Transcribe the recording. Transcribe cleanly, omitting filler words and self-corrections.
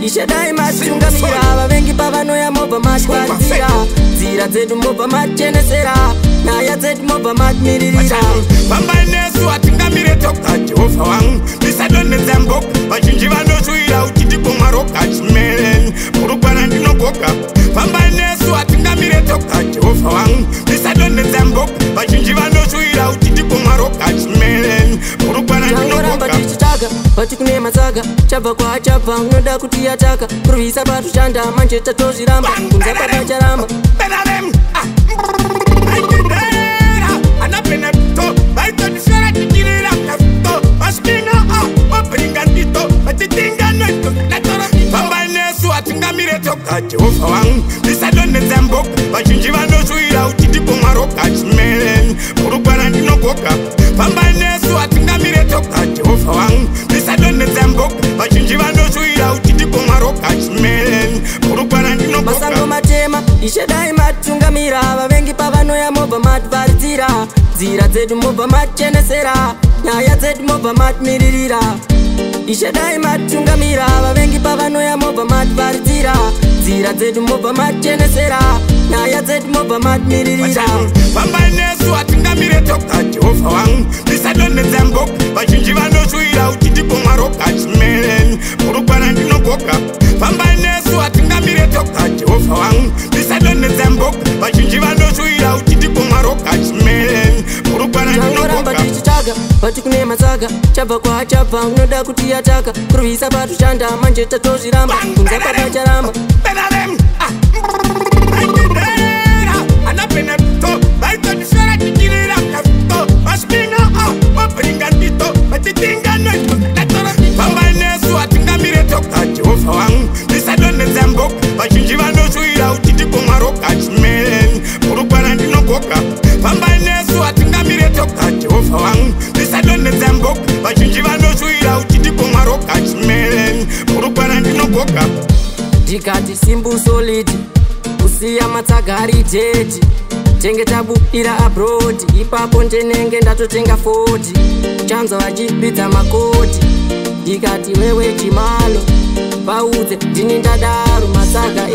ishadai matungamira vavengi pavanoya mobva matwarira nzira dzedu mobva machenesera nyaya dzedu mobva matmiririra pambai nesu atingamire toka Jehovha wangu ndisadonedza mboko vazhinji vanoshuira uchitipo mwaroka chimelen murukwana ndinogoka pambai nesu atingamire toka Jehovha wangu ndisadonedza mboko vazhinji vanoshuira uchitipo mwaroka chimelen murukwana ndinogoka pati kune matsaga chabva kwachabva unoda kuti yataka kurwisa patushanda manje tatozviramba kunza papacharamba Jehovha wangu ndisadonedza mboko vazhinji vanoshuira uchitipo mwaroka chimelen murukwana ndinogoka pambai nesu atingamire toka Jehovha wangu ndisadonedza mboko vazhinji vanoshuira uchitipo mwaroka chimelen murukwana ndinogoka masango matema ishadai matungamira vavengi pavanoya mobva matvaridzira nzira dzedu mobva machenesera nyaya dzedu mobva matmiririra ishadai matungamira vavengi pavanoya mobva matvaridzira nzira dzedu mobva machenesera nyaya dzedu mobva matmiririra pambai nesu atingamire toka Jehovha wangu ndisadonedza mboko vazhinji vanoshuira uchitipo mwaroka chimelen murukwana ndinogoka pambai nesu atingamire toka Jehovha wangu ndisadonedza mboko vazhinji vanoshuira uchitipo mwaroka chimelen murukwana ndinogoka pati kune matsaga chabva kwachabva unoda kuti yataka kurwisa patushanda manje tatozviramba kunza papacharamba pambai nesu atingamire toka Jehovha wangu ndisadonedza mboko vazhinji vanoshuira uchitipo mwaroka chimelen murukwana ndinogoka pambai nesu atingamire toka Jehovha wangu ndisadonedza mboko vazhinji vanoshuira uchitipo mwaroka chimelen murukwana ndinogoka ndikati simbu solid kusiya matsaga ari jeti tenge tabukira abroad ipapo ndenenge ndatotenga 40 chanzo vachipidza makoti ndikati wewe chimalo vaudze ndini ndadaro matsaga